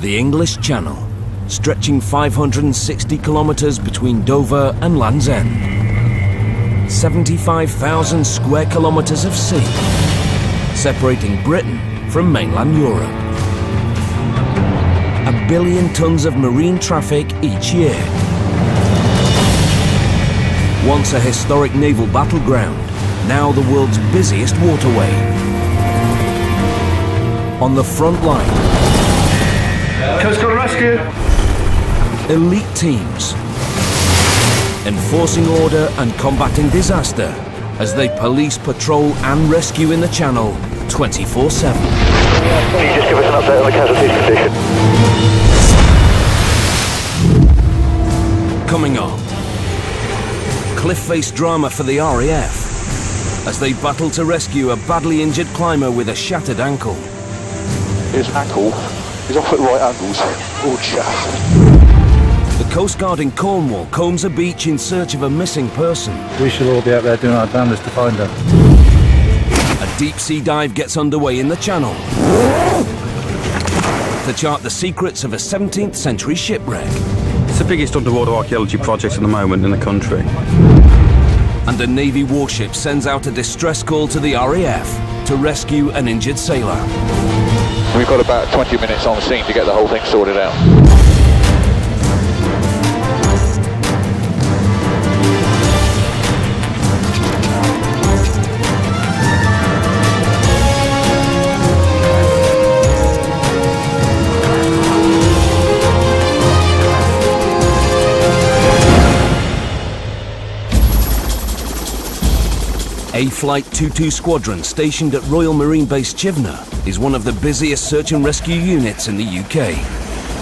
The English Channel, stretching 560 kilometres between Dover and Land's End. 75,000 square kilometres of sea, separating Britain from mainland Europe. 1 billion tonnes of marine traffic each year. Once a historic naval battleground, now the world's busiest waterway. On the front line, Coast Guard Rescue! elite teams, enforcing order and combating disaster as they police, patrol and rescue in the Channel 24/7. Can you just give us an update on the casualties condition? Coming up, cliff-face drama for the RAF as they battle to rescue a badly injured climber with a shattered ankle. His ankle is off at right angles. Oh, chaff. The Coast Guard in Cornwall combs a beach in search of a missing person. We should all be out there doing our damnedest to find her. A deep-sea dive gets underway in the Channel to chart the secrets of a 17th century shipwreck. It's the biggest underwater archaeology project at the moment in the country. And a Navy warship sends out a distress call to the RAF to rescue an injured sailor. We've got about 20 minutes on the scene to get the whole thing sorted out. A Flight 22 Squadron stationed at Royal Marine Base Chivenor is one of the busiest search and rescue units in the UK.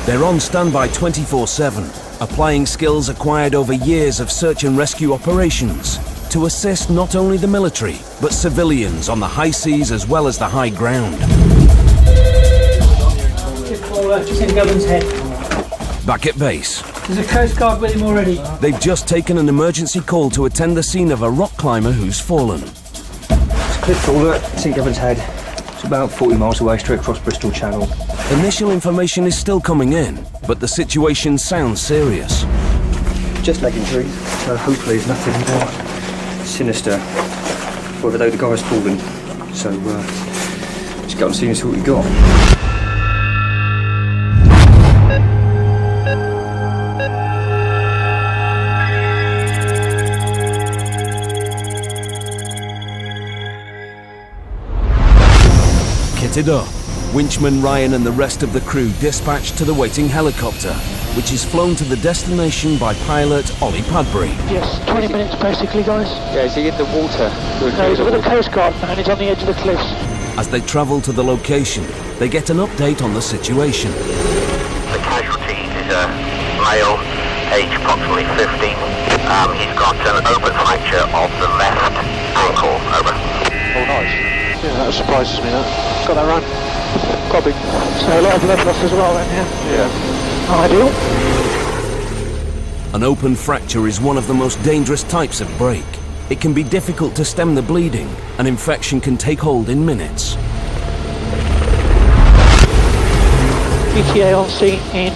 They're on standby 24/7, applying skills acquired over years of search and rescue operations to assist not only the military, but civilians on the high seas as well as the high ground. Just in Govern's Head. Back at base, There's a Coast Guard with him already. they've just taken an emergency call to attend the scene of a rock climber who's fallen. It's Cliff Trawler, St Govern's Head. It's about 40 miles away, straight across Bristol Channel. Initial information is still coming in, but the situation sounds serious. Just leg injuries, so hopefully it's nothing more sinister. Although the guy's fallen, so just go and see and see what we got. Kitted up, winchman Ryan and the rest of the crew dispatched to the waiting helicopter, which is flown to the destination by pilot Ollie Padbury. Yes, 20 minutes basically, guys. Yeah, is he in the water? No, he's with a Coast Guard man, he's on the edge of the cliffs. As they travel to the location, they get an update on the situation. The casualty is a male, age approximately 15. He's got an open fracture of the left ankle. Over. Oh, nice. Yeah, that surprises me, that. Got that right. Quite big. So a lot of blood loss as well then, yeah. Not ideal. An open fracture is one of the most dangerous types of break. It can be difficult to stem the bleeding. An infection can take hold in minutes. ETA on scene in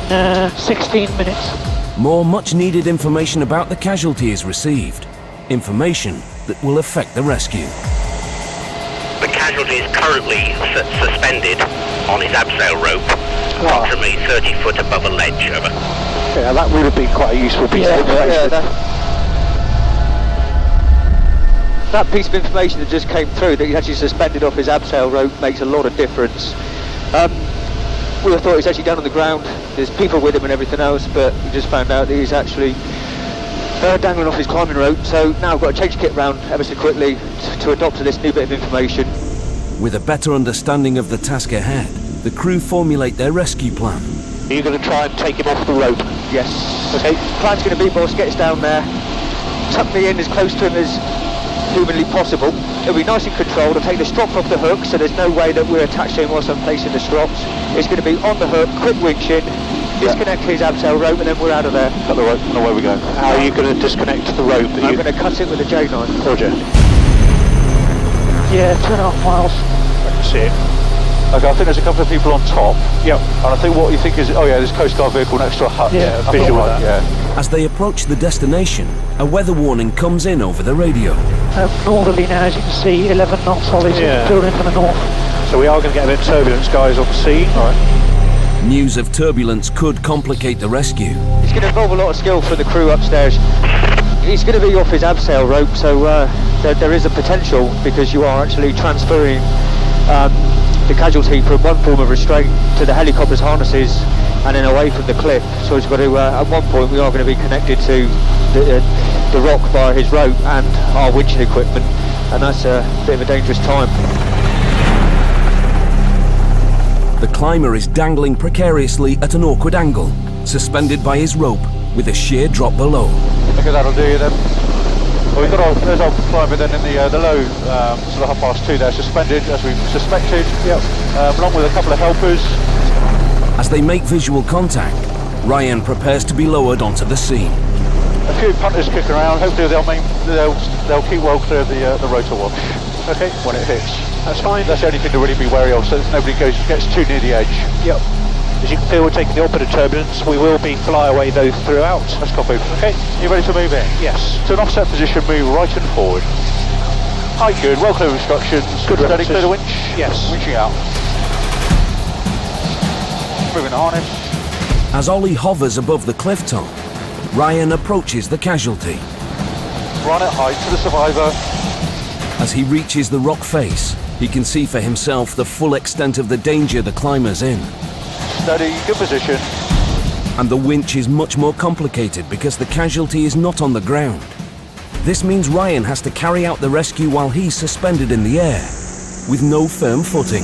16 minutes. More much-needed information about the casualty is received. Information that will affect the rescue. The casualty is currently suspended on his abseil rope, approximately 30 foot above a ledge. Over. Yeah, that would have been quite a useful piece of information. That piece of information that just came through, that he's actually suspended off his abseil rope, makes a lot of difference. We would have thought he's actually down on the ground, there's people with him and everything else, but we just found out that he's actually dangling off his climbing rope. So now I've got to change kit round ever so quickly to adopt to this new bit of information. With a better understanding of the task ahead, the crew formulate their rescue plan. Are you going to try and take him off the rope? Yes. Okay, plan's going to be, boss, get us down there, tuck me in as close to him as humanly possible. It'll be nice and controlled. I'll take the strop off the hook, so there's no way that we're attached to him whilst I'm placing the strops. It's going to be on the hook, quick winch in, disconnect his abseil rope, and then we're out of there. Cut the rope, and away we go. How are you going to disconnect the rope? I'm going to cut it with a J9. Roger. Yeah, 2.5 miles. I can see it. Okay, I think there's a couple of people on top. Yep. And I think what you think is, oh yeah, there's a Coast Guard vehicle next to a hut. Yeah, I'm visual not of right, that. yeah. As they approach the destination, a weather warning comes in over the radio. Northerly now, as you can see, 11 knots solid, Yeah. building from the north. So we are going to get a bit of turbulence, guys, on the scene. All right. News of turbulence could complicate the rescue. It's going to involve a lot of skill for the crew upstairs. He's going to be off his abseil rope, so there is a potential, because you are actually transferring the casualty from one form of restraint to the helicopter's harnesses and then away from the cliff. So he's got to, at one point we are going to be connected to the rock via his rope and our winching equipment, and that's a bit of a dangerous time. The climber is dangling precariously at an awkward angle, suspended by his rope with a sheer drop below. Okay, that'll do you then. Well, we've got there's our climber then in the low, sort of 2:30 there, suspended as we suspected. Yep. Along with a couple of helpers. As they make visual contact, Ryan prepares to be lowered onto the scene. A few punters kicking around. Hopefully they'll keep well clear of the rotor wash. Okay, when it hits. That's fine. That's the only thing to really be wary of, so that nobody gets too near the edge. Yep. As you can feel, we're taking the opposite turbulence. We will be flyaway though throughout. Let's copy. Okay, you ready to move in? Yes. To an offset position, move right and forward. Height good, well clear instructions. Good Steady, references. clear the winch. Yes. Winching out. Moving the harness. As Ollie hovers above the cliff top, Ryan approaches the casualty. Run at height to the survivor. As he reaches the rock face, he can see for himself the full extent of the danger the climber's in. Steady, good position. And the winch is much more complicated because the casualty is not on the ground. This means Ryan has to carry out the rescue while he's suspended in the air, with no firm footing.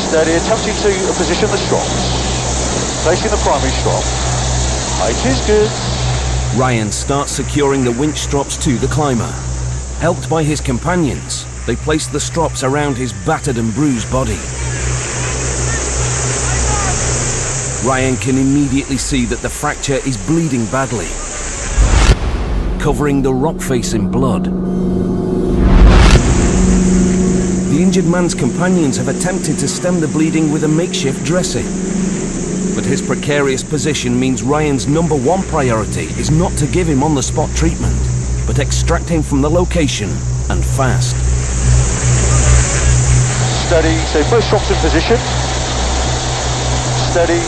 Steady, attempting to position the strops. Placing the primary strop. Height is good. Ryan starts securing the winch strops to the climber. Helped by his companions, they place the strops around his battered and bruised body. Ryan can immediately see that the fracture is bleeding badly, covering the rock face in blood. The injured man's companions have attempted to stem the bleeding with a makeshift dressing. But his precarious position means Ryan's #1 priority is not to give him on-the-spot treatment, but extract him from the location, and fast. Steady, so both strops in position. Steady.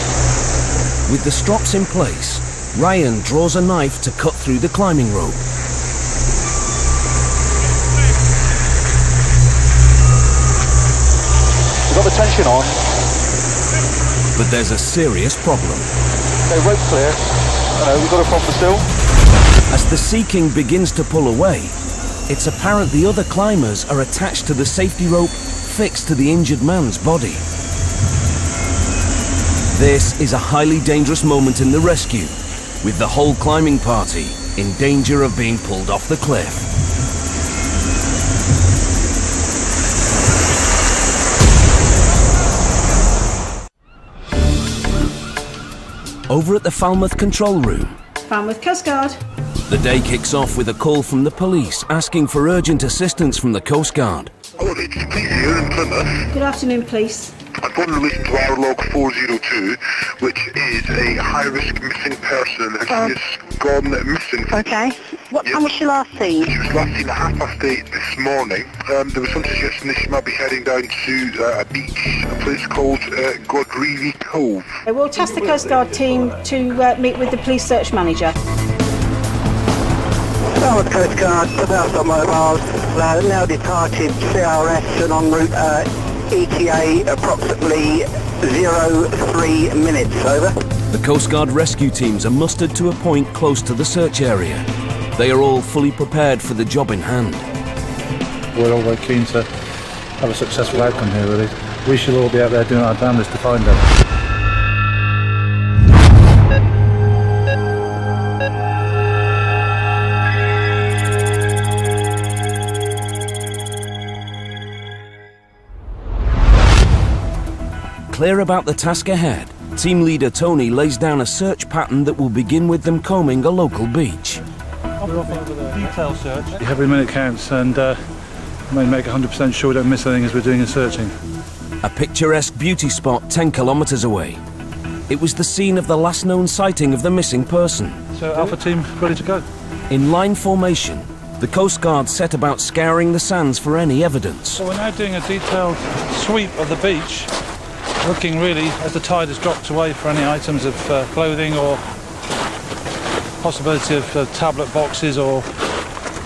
With the strops in place, Ryan draws a knife to cut through the climbing rope. We've got the tension on. But there's a serious problem. Okay, rope clear. We've got a problem still. As the Sea King begins to pull away, it's apparent the other climbers are attached to the safety rope fixed to the injured man's body. This is a highly dangerous moment in the rescue, with the whole climbing party in danger of being pulled off the cliff. Over at the Falmouth control room, Falmouth Coast Guard. the day kicks off with a call from the police asking for urgent assistance from the Coast Guard. Hello, it's police here in Plymouth. Good afternoon, police. I've got in relation to our log 402, which is a high-risk missing person, and she has gone missing. Okay. What time was she last seen? She was last seen at 8:30 this morning. There was some suggestion that she might be heading down to a beach, a place called Godreevy Cove. We'll task the Coast Guard team to meet with the police search manager. Falmouth Coast Guard, about the mobiles, now departed CRS and en route ETA approximately 03 minutes, over. The Coast Guard rescue teams are mustered to a point close to the search area. They are all fully prepared for the job in hand. We're all very keen to have a successful outcome here, really. We should all be out there doing our damnedest to find them. Clear about the task ahead, Team leader Tony lays down a search pattern that will begin with them combing a local beach. We're off over the detail search. Every minute counts, and we make 100% sure we don't miss anything as we're doing the searching. A picturesque beauty spot 10 kilometres away. It was the scene of the last known sighting of the missing person. So Alpha team ready to go. In line formation, the Coast Guard set about scouring the sands for any evidence. So we're now doing a detailed sweep of the beach, looking really as the tide has dropped away for any items of clothing or possibility of tablet boxes or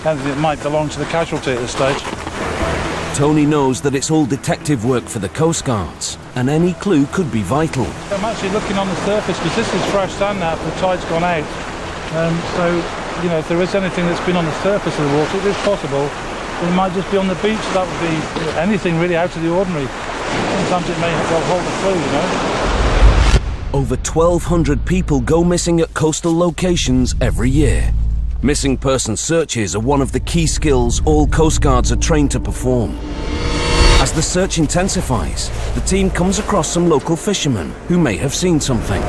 anything that might belong to the casualty at this stage. Tony knows that it's all detective work for the Coast Guards, and any clue could be vital. I'm actually looking on the surface because this is fresh sand now, the tide's gone out. So, you know, if there is anything that's been on the surface of the water, it is possible. It might just be on the beach. That would be anything really out of the ordinary. Sometimes it may well hold a clue, you know. Over 1,200 people go missing at coastal locations every year. Missing person searches are one of the key skills all Coast Guards are trained to perform. As the search intensifies, the team comes across some local fishermen who may have seen something.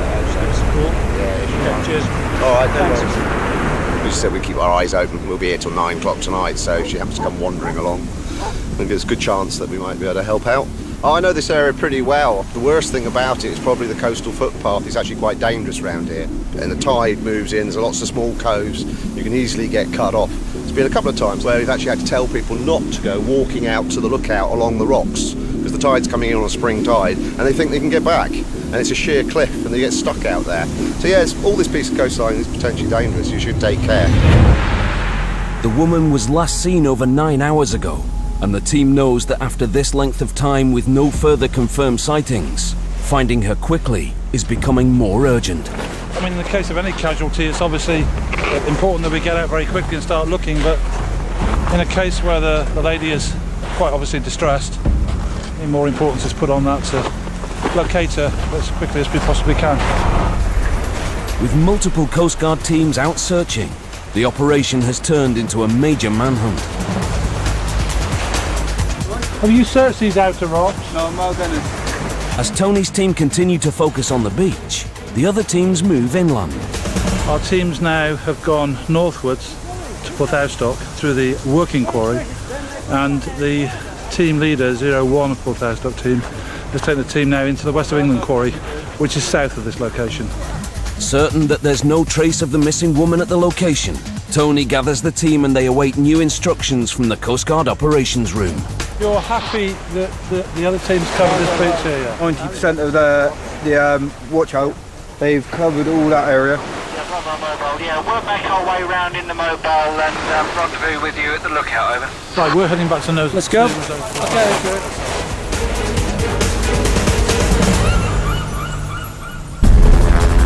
Cheers. All right, thanks. We just said we keep our eyes open. We'll be here till 9 o'clock tonight, so if she happens to come wandering along, I think there's a good chance that we might be able to help out. Oh, I know this area pretty well. The worst thing about it is probably the coastal footpath. It's actually quite dangerous around here. And the tide moves in, there's lots of small coves. You can easily get cut off. There's been a couple of times where we've actually had to tell people not to go walking out to the lookout along the rocks because the tide's coming in on a spring tide and they think they can get back. And it's a sheer cliff and they get stuck out there. So yeah, all this piece of coastline is potentially dangerous. You should take care. The woman was last seen over 9 hours ago, and the team knows that after this length of time with no further confirmed sightings, finding her quickly is becoming more urgent. I mean, in the case of any casualty, it's obviously important that we get out very quickly and start looking, but in a case where the lady is quite obviously distressed, more importance is put on that to locate her as quickly as we possibly can. With multiple Coast Guard teams out searching, the operation has turned into a major manhunt. Have you searched these outer rocks? No, I'm not gonna. As Tony's team continue to focus on the beach, the other teams move inland. Our teams now have gone northwards to Porthowstock through the working quarry, and the team leader, 01 Porthowstock team, has taken the team now into the West of England quarry, which is south of this location. Certain that there's no trace of the missing woman at the location, Tony gathers the team and they await new instructions from the Coast Guard operations room. You're happy that the other teams covered this beach here? Yeah? 90% of the watch out, they've covered all that area. Yeah, we're back our way round in the mobile and rendezvous with you at the lookout, over. Right, we're heading back to nose. Let's go. Okay, good.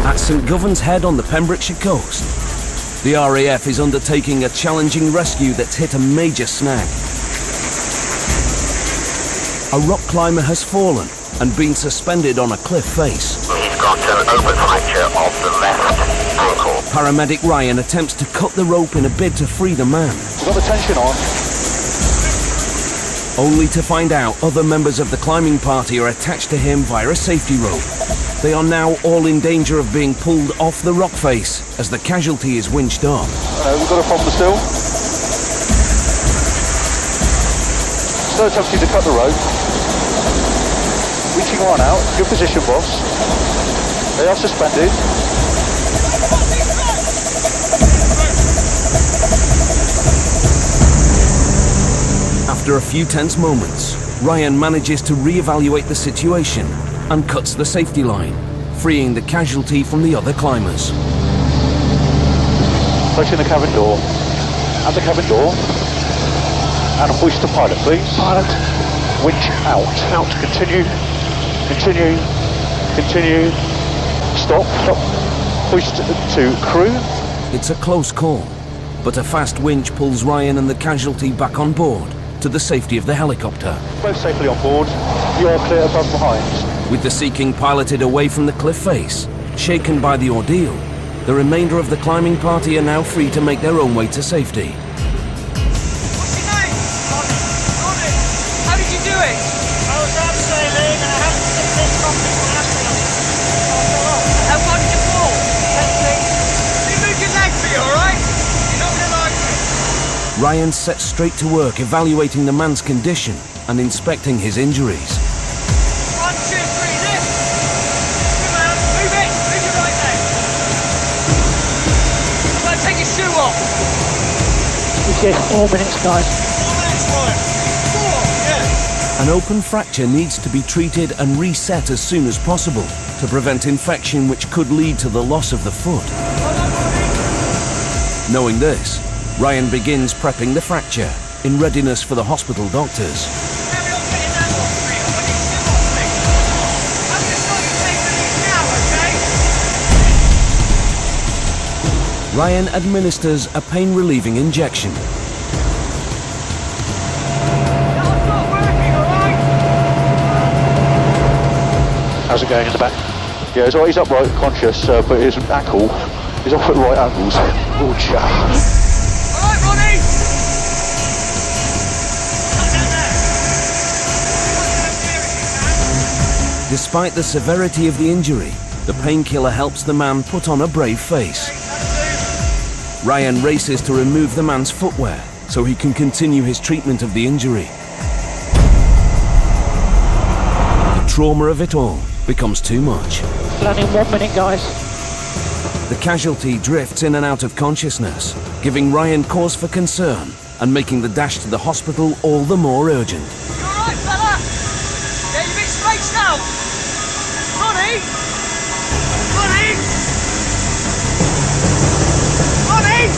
At St Govan's Head on the Pembrokeshire coast, the RAF is undertaking a challenging rescue that's hit a major snag. A rock climber has fallen and been suspended on a cliff face. He's got an open fracture of the left ankle. Paramedic Ryan attempts to cut the rope in a bid to free the man. We've got the tension on. Only to find out other members of the climbing party are attached to him via a safety rope. They are now all in danger of being pulled off the rock face as the casualty is winched up. We've got a problem still. So attempting to cut the rope. Reaching on out. Good position, boss. They are suspended. After a few tense moments, Ryan manages to re-evaluate the situation and cuts the safety line, freeing the casualty from the other climbers. Closing the cabin door. At the cabin door. And hoist the pilot, please. Pilot. Winch out. Out. Continue. Continue. Continue. Stop. Stop. Hoist to crew. It's a close call, but a fast winch pulls Ryan and the casualty back on board to the safety of the helicopter. Both safely on board. You are clear above and behind. With the Sea King piloted away from the cliff face, shaken by the ordeal, the remainder of the climbing party are now free to make their own way to safety. What's your name? Ronnie. How did you do it? I was abseiling and I had to get this properly. Ryan sets straight to work evaluating the man's condition and inspecting his injuries. 1, 2, 3, lift. Come on, move it. Move your right leg. Come on, take your shoe off. We get 4 minutes, guys. 4 minutes, boy. 4, yeah. An open fracture needs to be treated and reset as soon as possible to prevent infection which could lead to the loss of the foot. Knowing this, Ryan begins prepping the fracture in readiness for the hospital doctors. Ryan administers a pain-relieving injection. How's it going in the back? Yeah, he's upright, conscious, but his ankle is off at right angles. Oh, chap. Alright, Ronnie! Despite the severity of the injury, the painkiller helps the man put on a brave face. Ryan races to remove the man's footwear so he can continue his treatment of the injury. The trauma of it all becomes too much. Landing 1 minute, guys. The casualty drifts in and out of consciousness, giving Ryan cause for concern and making the dash to the hospital all the more urgent. You alright, fella? Yeah, you a bit spaced out. Ronnie? Ronnie? Ronnie?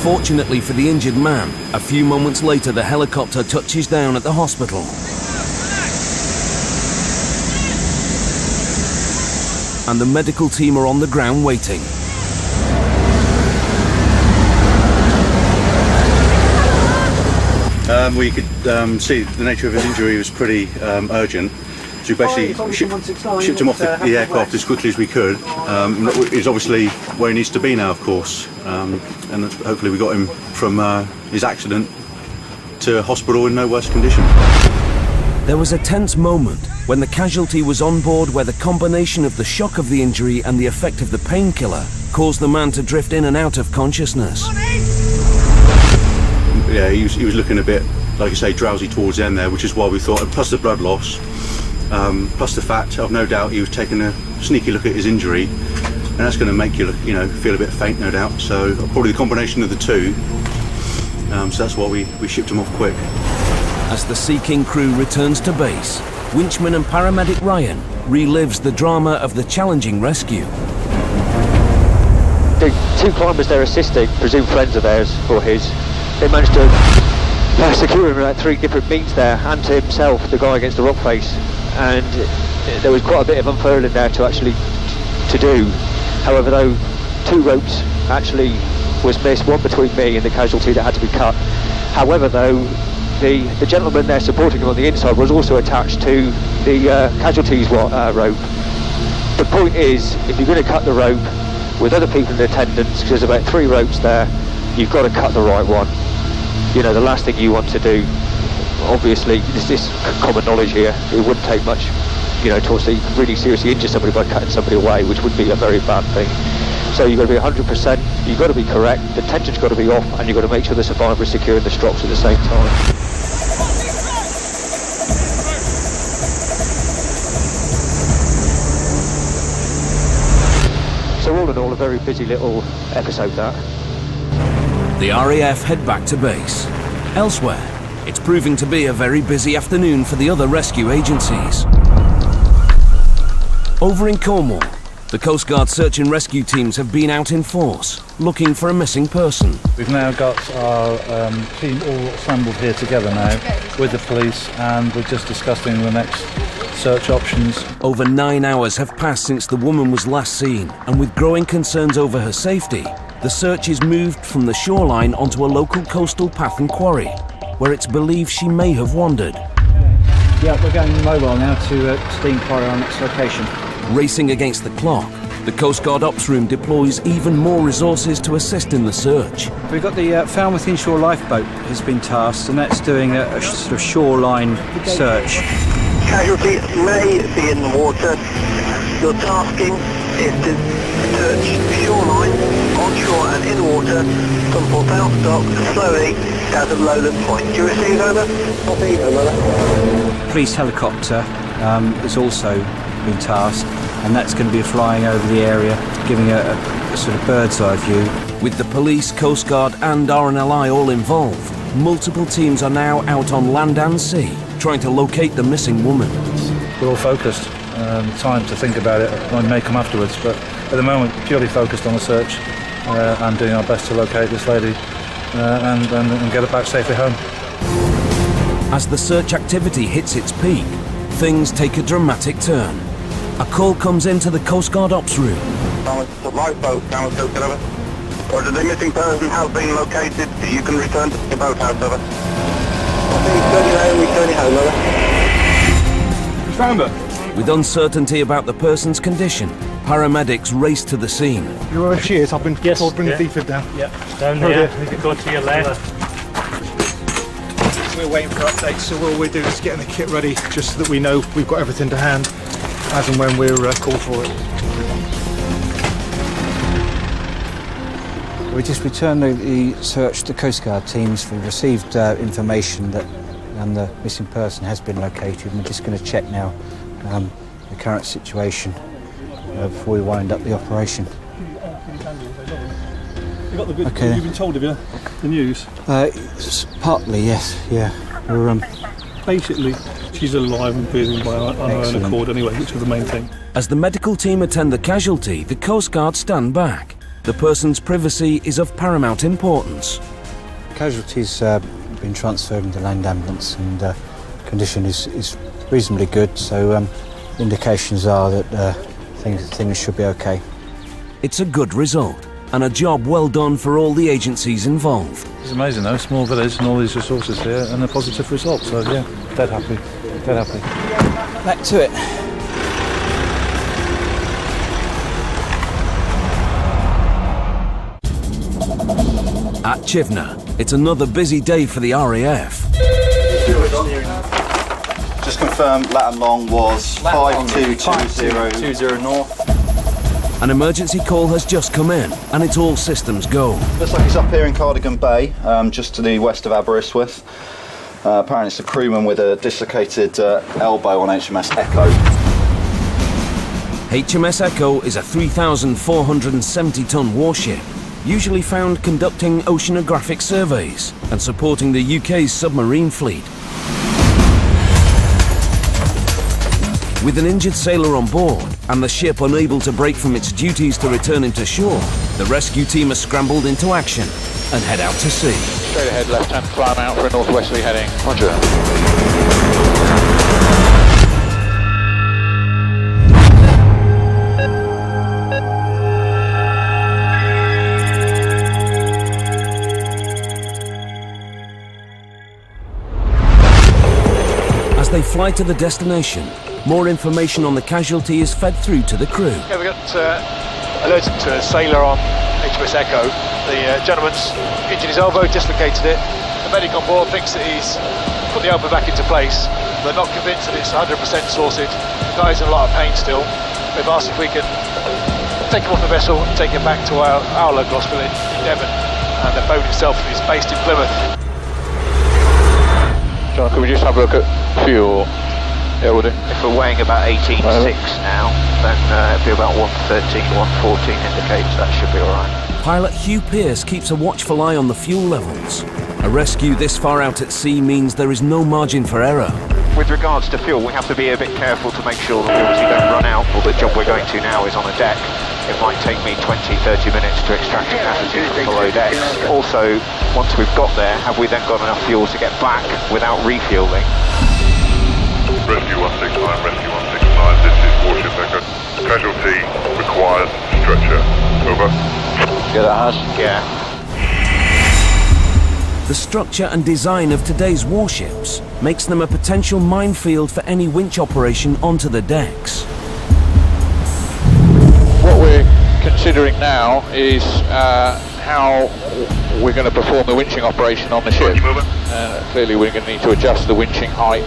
Fortunately for the injured man, a few moments later the helicopter touches down at the hospital. And the medical team are on the ground waiting. We could see the nature of his injury was pretty urgent. So we basically shipped him off the aircraft as quickly as we could. He's obviously where he needs to be now, of course. And hopefully we got him from his accident to hospital in no worse condition. There was a tense moment when the casualty was on board where the combination of the shock of the injury and the effect of the painkiller caused the man to drift in and out of consciousness. Yeah, he was looking a bit, like I say, drowsy towards the end there, which is why we thought, plus the blood loss, plus the fact, I've no doubt he was taking a sneaky look at his injury, and that's going to make you, feel a bit faint, no doubt. So probably the combination of the two. So that's why we shipped him off quick. As the Sea King crew returns to base, winchman and paramedic Ryan relives the drama of the challenging rescue. The 2 climbers they're assisting, presumed friends of theirs or his, they managed to secure him at 3 different means there, and to himself, the guy against the rock face. And there was quite a bit of unfurling there to do. However, though, 2 ropes actually was missed, one between me and the casualty that had to be cut. However, though, the gentleman there supporting him on the inside was also attached to the casualty's rope. The point is, if you're going to cut the rope with other people in attendance, because there's about 3 ropes there, you've got to cut the right one. The last thing you want to do, obviously, this is common knowledge here, it wouldn't take much, to actually really seriously injure somebody by cutting somebody away, which would be a very bad thing. So you've got to be 100%, you've got to be correct, the tension's got to be off, and you've got to make sure the survivor is securing the strokes at the same time. So all in all, a very busy little episode that. The RAF head back to base. Elsewhere, it's proving to be a very busy afternoon for the other rescue agencies. Over in Cornwall, the Coast Guard search and rescue teams have been out in force, looking for a missing person. We've now got our team all assembled here together now with the police, and we're just discussing the next search options. Over 9 hours have passed since the woman was last seen, and with growing concerns over her safety, the search is moved from the shoreline onto a local coastal path and quarry, where it's believed she may have wandered. Yeah, we're going mobile now to steam quarry our next location. Racing against the clock, the Coast Guard Ops Room deploys even more resources to assist in the search. We've got the Found Within Shore lifeboat has been tasked, and that's doing a sort of shoreline search. Casualties may be in the water. Your tasking is to search shoreline onshore and in water from Port Outstock slowly out of Lowland Point. Do you receive, over? Copy, over. Police helicopter has also been tasked, and that's going to be flying over the area, giving a sort of bird's eye view. With the police, Coast Guard and RNLI all involved, multiple teams are now out on land and sea, trying to locate the missing woman. We're all focused. Time to think about it may come afterwards, but at the moment purely focused on the search and doing our best to locate this lady and get her back safely home. As the search activity hits its peak, things take a dramatic turn. A call comes into the Coast Guard ops room. The lifeboat, Order, the missing person has been located. You can return to the boathouse, over. Returning home, over. You found her? With uncertainty about the person's condition, paramedics race to the scene. You know where she is? I've been told bring the defib down. Yeah, down there. You can go to your left. We're waiting for updates, so all we're doing is getting the kit ready, just so that we know we've got everything to hand as and when we're called for it. We just returned the search to Coast Guard teams. We've received information that the missing person has been located, and we're just going to check now the current situation before we wind up the operation. You got the good, okay. You've been told of the news? Partly, yes, yeah. We're, basically, she's alive and breathing by on her own accord anyway, which is the main thing. As the medical team attend the casualty, the Coast Guard stand back. The person's privacy is of paramount importance. Casualty's been transferred into land ambulance, and condition is reasonably good, so indications are that things should be okay. It's a good result, and a job well done for all the agencies involved. It's amazing though, small village and all these resources here, and a positive result, so yeah, dead happy, dead happy. Back to it. At Chivna, it's another busy day for the RAF. Just confirm, lat and long was 5220 north. An emergency call has just come in, and it's all systems go. Looks like he's up here in Cardigan Bay, just to the west of Aberystwyth. Apparently it's a crewman with a dislocated elbow on HMS Echo. HMS Echo is a 3,470-ton warship, usually found conducting oceanographic surveys and supporting the UK's submarine fleet. With an injured sailor on board and the ship unable to break from its duties to return him to shore, the rescue team has scrambled into action and head out to sea. Straight ahead, left-hand climb out for a northwesterly heading. Roger. As they fly to the destination, more information on the casualty is fed through to the crew. Yeah, we got alerted to a sailor on HMS Echo. The gentleman's injured his elbow, dislocated it. The medic on board thinks that he's put the elbow back into place. They're not convinced that it's 100% sorted. The guy's in a lot of pain still. They've asked if we can take him off the vessel and take him back to our local hospital in Devon. And the boat itself is based in Plymouth. John, could we just have a look at fuel? Yeah, we'll do. If we're weighing about 18.6 now, then it'll be about 113, 114 indicates that should be alright. Pilot Hugh Pearce keeps a watchful eye on the fuel levels. A rescue this far out at sea means there is no margin for error. With regards to fuel, we have to be a bit careful to make sure that we obviously don't run out. Well, the job we're going to now is on a deck. It might take me 20-30 minutes to extract a passenger from below decks. Also, once we've got there, have we then got enough fuel to get back without refuelling? Rescue 169, Rescue 169, this is Warship Echo. Casualty requires stretcher. Over. Yeah, that has. Yeah. The structure and design of today's warships makes them a potential minefield for any winch operation onto the decks. What we're considering now is how we're going to perform the winching operation on the ship. Clearly we're going to need to adjust the winching height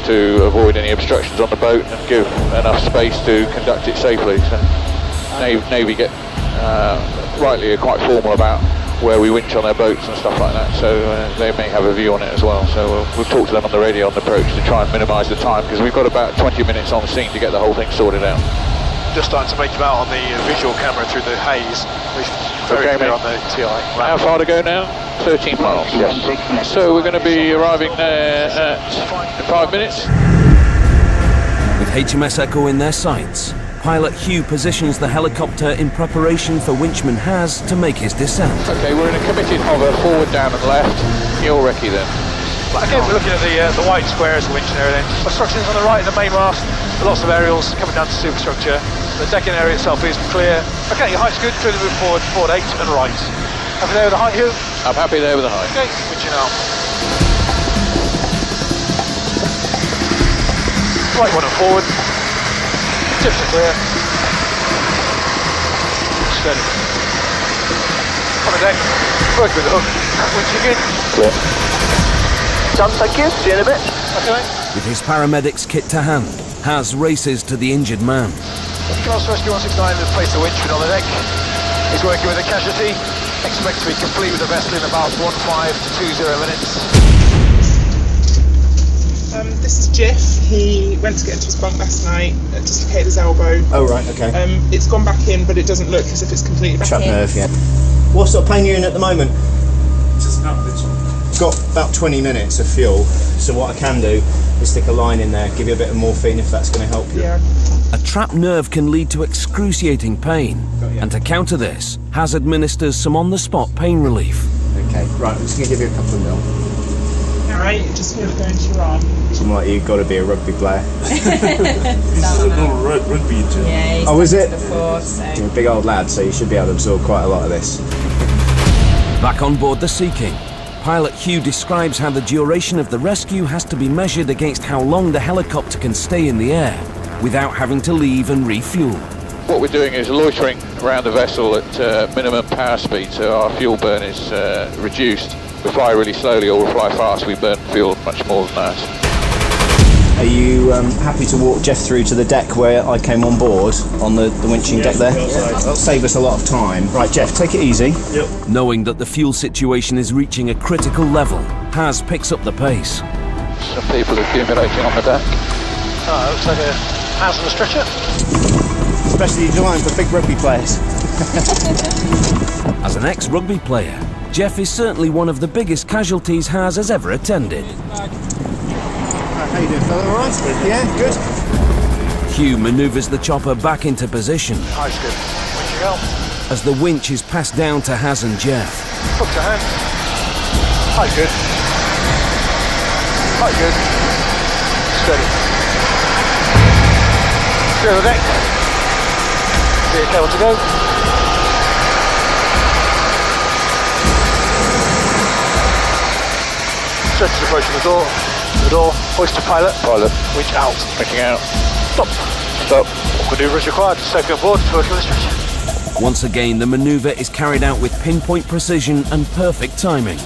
to avoid any obstructions on the boat and give enough space to conduct it safely. So Navy get rightly are quite formal about where we winch on their boats and stuff like that, so they may have a view on it as well. So we'll talk to them on the radio on the approach to try and minimise the time, because we've got about 20 minutes on the scene to get the whole thing sorted out. Just starting to make him out on the visual camera through the haze. Very clear on the TI. How far to go now? 13 miles. Yes. So we're going to be arriving there in 5 minutes. With HMS Echo in their sights, pilot Hugh positions the helicopter in preparation for winchman Has to make his descent. Okay, we're in a committed hover, forward, down and left. You're recce then. But again, we're looking at the white squares, the winch and everything. Obstructions on the right, the main mast, lots of aerials coming down to superstructure. The decking area itself is clear. Okay, your height's good, clearly move forward 8 and right. Happy there with the height, Hugh? I'm happy there with the height. Okay, winching out. Right one and forward. Tips are clear. Steady. On the deck. Work with the hook. Winching in. Clear. Done, thank you. See you in a bit. Okay. With his paramedics kit to hand, Has races to the injured man. Class Rescue 169 has placed the winchman on the deck. He's working with a casualty. Expect to be complete with the vessel in about 15 to 20 minutes. This is Jeff. He went to get into his bunk last night, dislocated his elbow. Oh, right, okay. It's gone back in, but it doesn't look as if it's completely back Trapped in. nerve, yeah. What sort of pain are you in at the moment? Just about this one. It's got about 20 minutes of fuel, so what I can do is stick a line in there, give you a bit of morphine if that's going to help you. Yeah. A trapped nerve can lead to excruciating pain, and to counter this, Has administers some on-the-spot pain relief. Okay, right, I'm just going to give you a couple of mil. Alright, just feel it going to your arm. Something like you've got to be a rugby player. This is not rugby, yeah, he's oh, is it? Before, so. You're a big old lad, so you should be able to absorb quite a lot of this. Back on board the Sea King, pilot Hugh describes how the duration of the rescue has to be measured against how long the helicopter can stay in the air without having to leave and refuel. What we're doing is loitering around the vessel at minimum power speed, so our fuel burn is reduced. We fly really slowly or we fly fast, we burn fuel much more than that. Are you happy to walk Jeff through to the deck where I came on board, on the winching deck there? That'll save us a lot of time. Right, Jeff, take it easy. Yep. Knowing that the fuel situation is reaching a critical level, Has picks up the pace. Some people accumulating on the deck. Oh, looks like a house on a stretcher. Especially designed for big rugby players. As an ex-rugby player, Jeff is certainly one of the biggest casualties Has ever attended. How you doing, fella? All right? Yeah, good. Hugh manoeuvres the chopper back into position. High's good. Winching out. As the winch is passed down to Has and Jeff. Hook to hand. High's good. High's good. Steady. Clear the deck. Clear cable to go. Stretch is approaching the door. The door, hoist to pilot. Pilot. Winch out. Winching out. Stop. Stop. Manoeuvre is required. Safely on board. Working with the stretcher. Once again, the manoeuvre is carried out with pinpoint precision and perfect timing.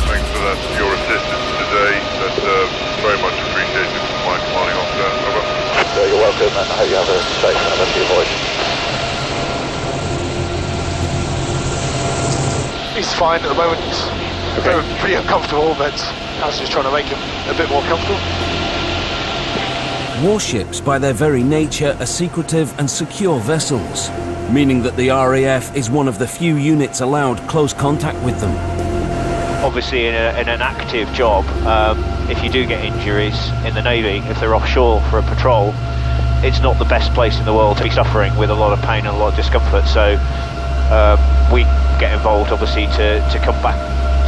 Thanks for that, your assistance today. That's very much appreciated from my commanding officer. Over. You're welcome, and I hope you have a safe and eventful voyage. He's fine at the moment. Okay. Pretty uncomfortable, but I was just trying to make him a bit more comfortable. Warships, by their very nature, are secretive and secure vessels, meaning that the RAF is one of the few units allowed close contact with them. Obviously, in an active job, if you do get injuries in the Navy, if they're offshore for a patrol, it's not the best place in the world to be suffering with a lot of pain and a lot of discomfort. So we get involved, obviously, to come back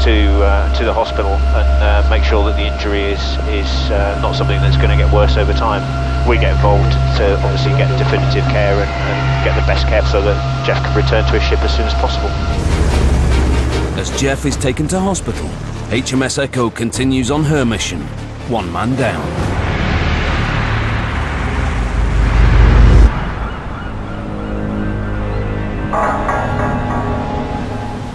to the hospital and make sure that the injury is not something that's going to get worse over time. We get involved to obviously get definitive care and get the best care so that Jeff can return to his ship as soon as possible. As Jeff is taken to hospital, HMS Echo continues on her mission, one man down.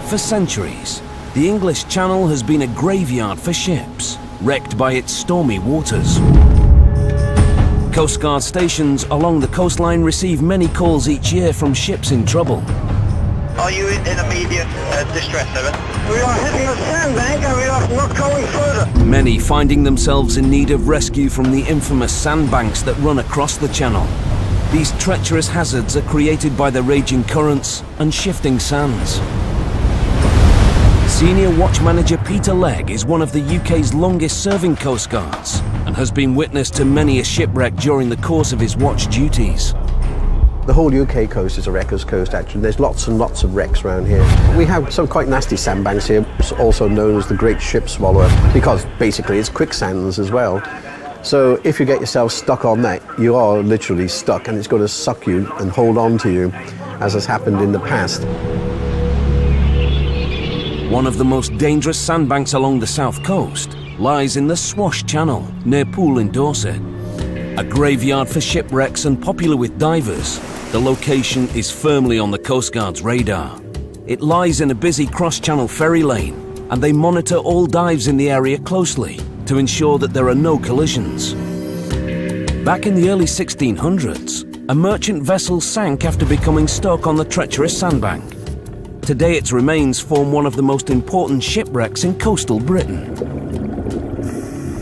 For centuries, the English Channel has been a graveyard for ships, wrecked by its stormy waters. Coast Guard stations along the coastline receive many calls each year from ships in trouble. Are you in immediate distress, Evan? We are hitting a sandbank and we are not going further. Many finding themselves in need of rescue from the infamous sandbanks that run across the channel. These treacherous hazards are created by the raging currents and shifting sands. Senior Watch Manager Peter Legg is one of the UK's longest-serving Coast Guards and has been witness to many a shipwreck during the course of his watch duties. The whole UK coast is a wrecker's coast, actually. There's lots and lots of wrecks around here. We have some quite nasty sandbanks here, also known as the Great Ship Swallower, because basically it's quicksands as well. So if you get yourself stuck on that, you are literally stuck, and it's going to suck you and hold on to you, as has happened in the past. One of the most dangerous sandbanks along the south coast lies in the Swash Channel, near Poole in Dorset. A graveyard for shipwrecks and popular with divers, the location is firmly on the Coast Guard's radar. It lies in a busy cross-channel ferry lane, and they monitor all dives in the area closely to ensure that there are no collisions. Back in the early 1600s, a merchant vessel sank after becoming stuck on the treacherous sandbank. Today its remains form one of the most important shipwrecks in coastal Britain.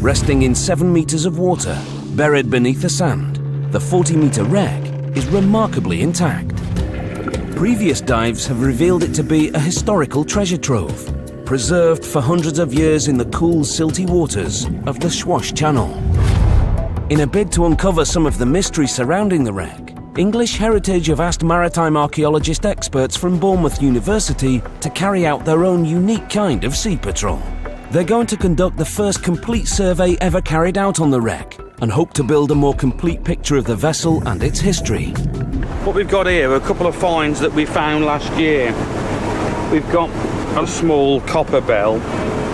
Resting in 7 meters of water, buried beneath the sand, the 40-meter wreck is remarkably intact. Previous dives have revealed it to be a historical treasure trove, preserved for hundreds of years in the cool, silty waters of the Swash Channel. In a bid to uncover some of the mystery surrounding the wreck, English Heritage have asked maritime archaeologist experts from Bournemouth University to carry out their own unique kind of sea patrol. They're going to conduct the first complete survey ever carried out on the wreck and hope to build a more complete picture of the vessel and its history. What we've got here are a couple of finds that we found last year. We've got a small copper bell,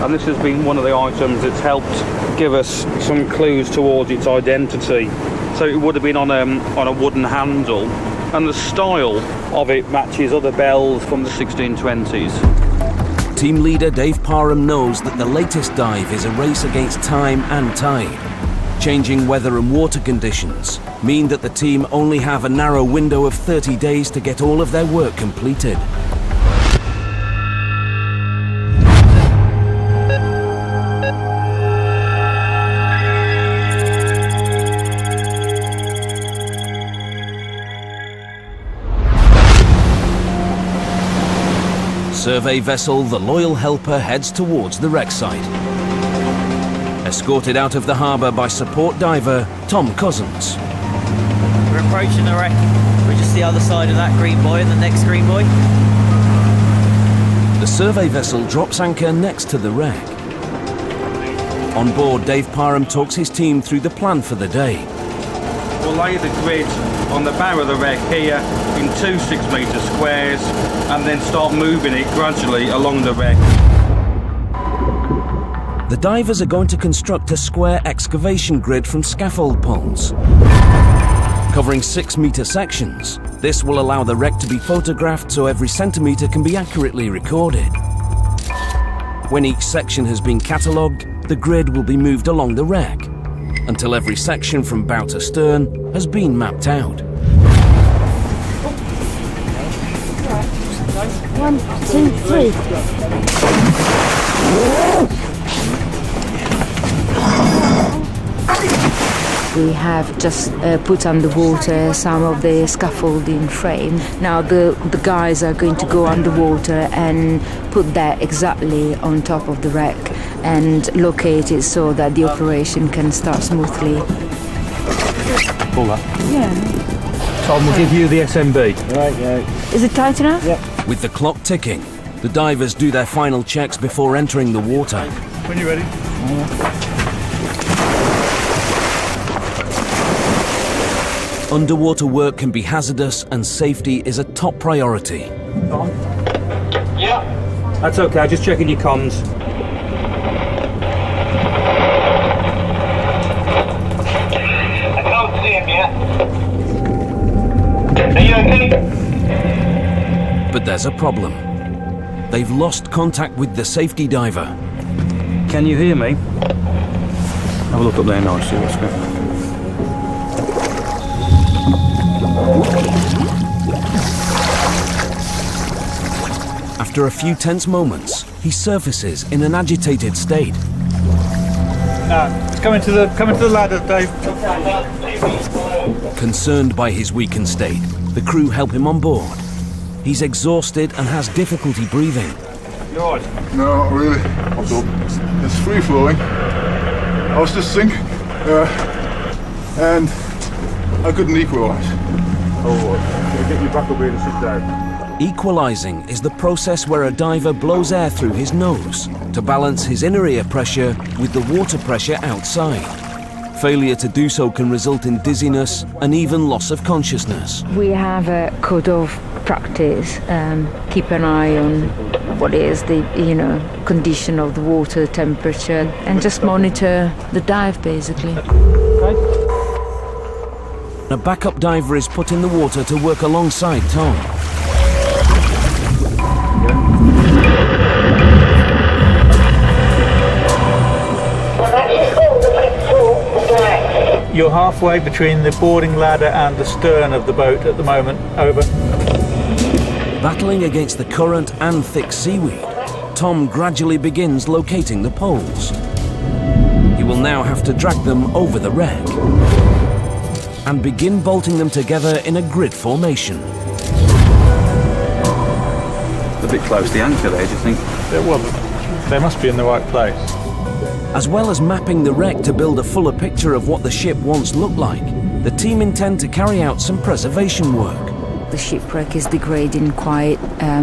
and this has been one of the items that's helped give us some clues towards its identity. So it would have been on a wooden handle, and the style of it matches other bells from the 1620s. Team leader Dave Parham knows that the latest dive is a race against time and tide. Changing weather and water conditions mean that the team only have a narrow window of 30 days to get all of their work completed. Survey vessel the Loyal Helper heads towards the wreck site. Escorted out of the harbour by support diver Tom Cousins. We're approaching the wreck. We're just the other side of that green buoy and the next green buoy. The survey vessel drops anchor next to the wreck. On board, Dave Parham talks his team through the plan for the day. We'll lay the grid on the bow of the wreck here in 2 6-metre squares and then start moving it gradually along the wreck. The divers are going to construct a square excavation grid from scaffold poles. Covering 6-metre sections, this will allow the wreck to be photographed so every centimetre can be accurately recorded. When each section has been catalogued, the grid will be moved along the wreck until every section from bow to stern has been mapped out. 1, 2, 3. We have just put underwater some of the scaffolding frame. Now the guys are going to go underwater and put that exactly on top of the wreck and locate it so that the operation can start smoothly. Pull that. Yeah. Tom will give you the SMB. Right, yeah. Is it tight enough? Yep. With the clock ticking, the divers do their final checks before entering the water. When you're ready. Underwater work can be hazardous and safety is a top priority. Yeah. That's okay, just checking your comms. I can't see him yet. Are you okay? But there's a problem. They've lost contact with the safety diver. Can you hear me? Have a look up there now and see what's going on. After a few tense moments, he surfaces in an agitated state. No, it's coming to the ladder, Dave. Concerned by his weakened state, the crew help him on board. He's exhausted and has difficulty breathing. You all right? No, not really. It's free flowing. I was just sinking, and I couldn't equalise. Oh, get you back up here and sit down. Equalizing is the process where a diver blows air through his nose to balance his inner ear pressure with the water pressure outside. Failure to do so can result in dizziness and even loss of consciousness. We have a code of practice. Keep an eye on what is the condition of the water, temperature, and just monitor the dive basically. A backup diver is put in the water to work alongside Tom. You're halfway between the boarding ladder and the stern of the boat at the moment. Over. Battling against the current and thick seaweed, Tom gradually begins locating the poles. He will now have to drag them over the wreck and begin bolting them together in a grid formation. A bit close to the anchor there, do you think? Well, they must be in the right place. As well as mapping the wreck to build a fuller picture of what the ship once looked like, the team intend to carry out some preservation work. The shipwreck is degrading quite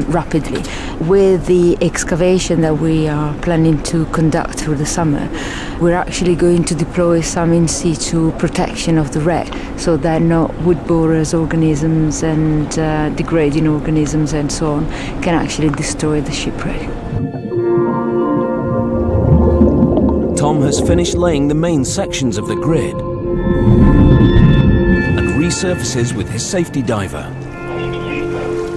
rapidly. With the excavation that we are planning to conduct through the summer, we're actually going to deploy some in situ protection of the wreck so that no wood borers organisms and degrading organisms and so on can actually destroy the shipwreck. Tom has finished laying the main sections of the grid and resurfaces with his safety diver.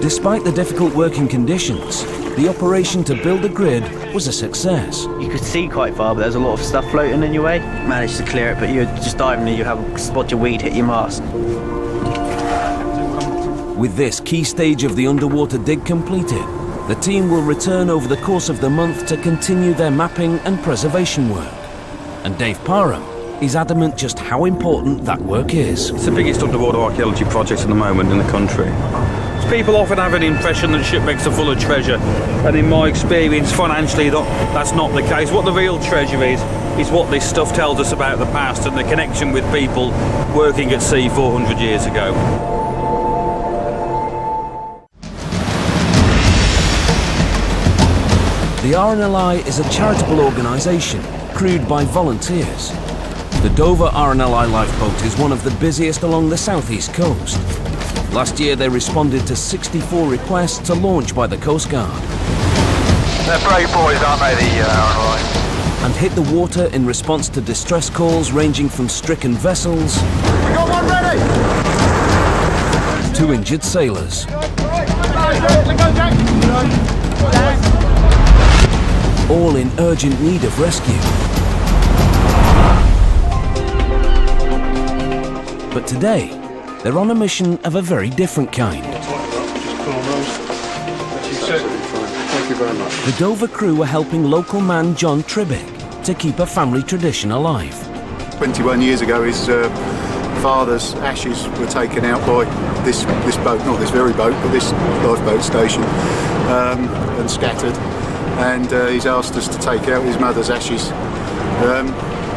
Despite the difficult working conditions, the operation to build the grid was a success. You could see quite far, but there's a lot of stuff floating in your way. Managed to clear it, but you're just diving and you have a spot of weed hit your mast. With this key stage of the underwater dig completed, the team will return over the course of the month to continue their mapping and preservation work. And Dave Parham is adamant just how important that work is. It's the biggest underwater archaeology project at the moment in the country. People often have an impression that shipwrecks are full of treasure, and in my experience financially that's not the case. What the real treasure is what this stuff tells us about the past and the connection with people working at sea 400 years ago. The RNLI is a charitable organisation crewed by volunteers. The Dover RNLI lifeboat is one of the busiest along the southeast coast. Last year they responded to 64 requests to launch by the Coast Guard. They're brave boys, aren't they, the RNLI? And hit the water in response to distress calls ranging from stricken vessels We got one ready! to injured sailors. All in urgent need of rescue. But today, they're on a mission of a very different kind. Thank you very much. The Dover crew are helping local man John Tribbick to keep a family tradition alive. 21 years ago, his father's ashes were taken out by this boat, not this very boat, but this lifeboat station, and scattered. And he's asked us to take out his mother's ashes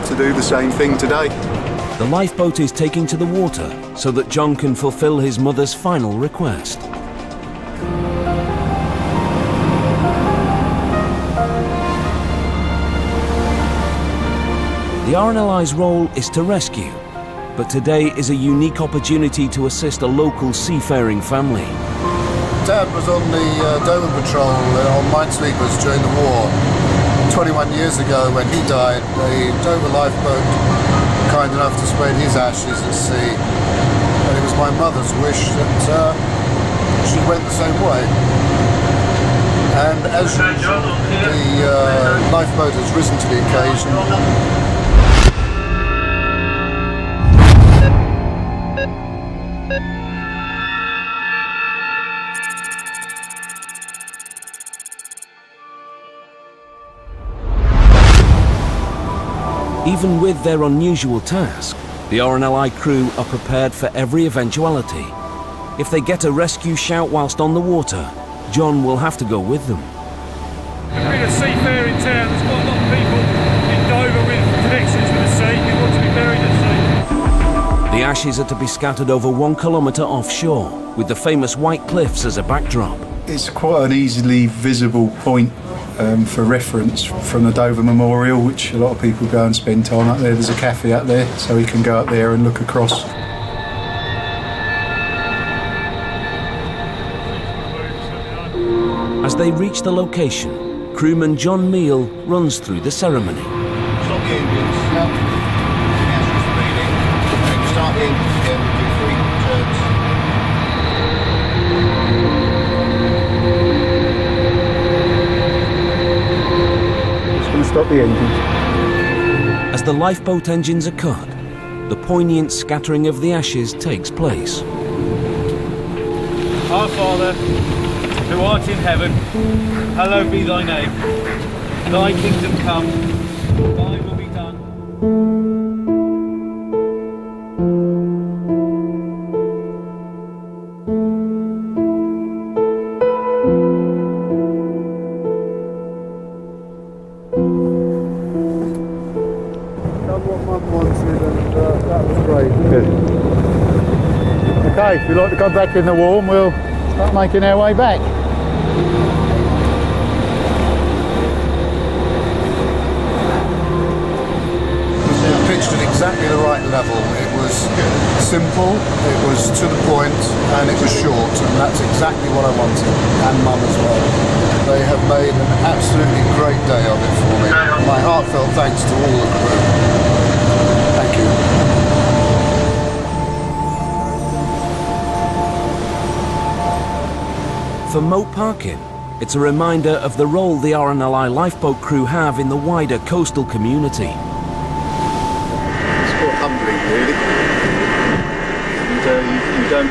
to do the same thing today. The lifeboat is taking to the water so that John can fulfill his mother's final request. The RNLI's role is to rescue, but today is a unique opportunity to assist a local seafaring family. Dad was on the Dover patrol on minesweepers during the war. 21 years ago when he died, the Dover lifeboat were kind enough to spread his ashes at sea. And it was my mother's wish that she went the same way. And as usual, the lifeboat has risen to the occasion. Even with their unusual task, the RNLI crew are prepared for every eventuality. If they get a rescue shout whilst on the water, John will have to go with them. We're in a seafaring town. There's quite a lot of people in Dover with connections with the sea who want to be buried at sea. The ashes are to be scattered over 1 kilometre offshore, with the famous White Cliffs as a backdrop. It's quite an easily visible point for reference from the Dover Memorial, which a lot of people go and spend time up there. There's a cafe up there, so we can go up there and look across. As they reach the location, crewman John Meal runs through the ceremony. Stop the engines. Stop. Start the engines again. Do 3 turns. Just going to stop the engines. As the lifeboat engines are cut, the poignant scattering of the ashes takes place. Our Father, who art in heaven, hallowed be thy name. Thy kingdom come, thy will be done. Done what Mum wanted, and that was great. Good. Okay, if you'd like to go back in the warm, we'll start making our way back. Pitched at exactly the right level. It was simple, it was to the point, and it was short, and that's exactly what I wanted, and Mum as well. They have made an absolutely great day of it for me. My heartfelt thanks to all the crew. Thank you. For Mo Parkin, it's a reminder of the role the RNLI lifeboat crew have in the wider coastal community. It's quite humbling, really. And you don't,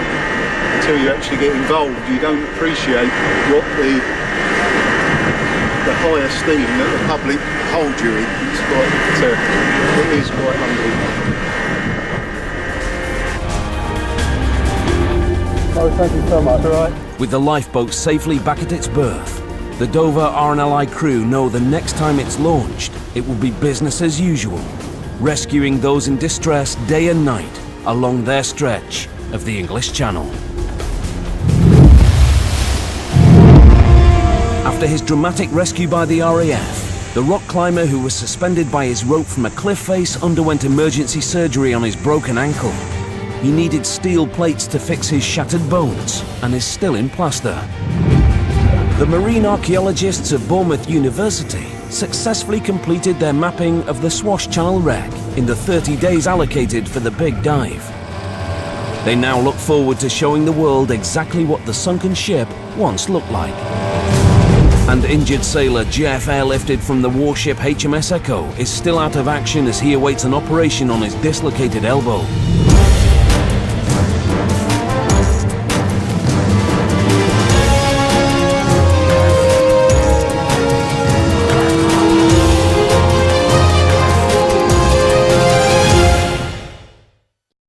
until you actually get involved, you don't appreciate what the high esteem that the public hold you in. It's quite, it is quite humbling. Oh, thank you so much. All right. With the lifeboat safely back at its berth, the Dover RNLI crew know the next time it's launched, it will be business as usual, rescuing those in distress day and night along their stretch of the English Channel. After his dramatic rescue by the RAF, the rock climber who was suspended by his rope from a cliff face underwent emergency surgery on his broken ankle. He needed steel plates to fix his shattered bones and is still in plaster. The marine archaeologists of Bournemouth University successfully completed their mapping of the Swash Channel wreck in the 30 days allocated for the big dive. They now look forward to showing the world exactly what the sunken ship once looked like. And injured sailor Jeff, airlifted from the warship HMS Echo, is still out of action as he awaits an operation on his dislocated elbow.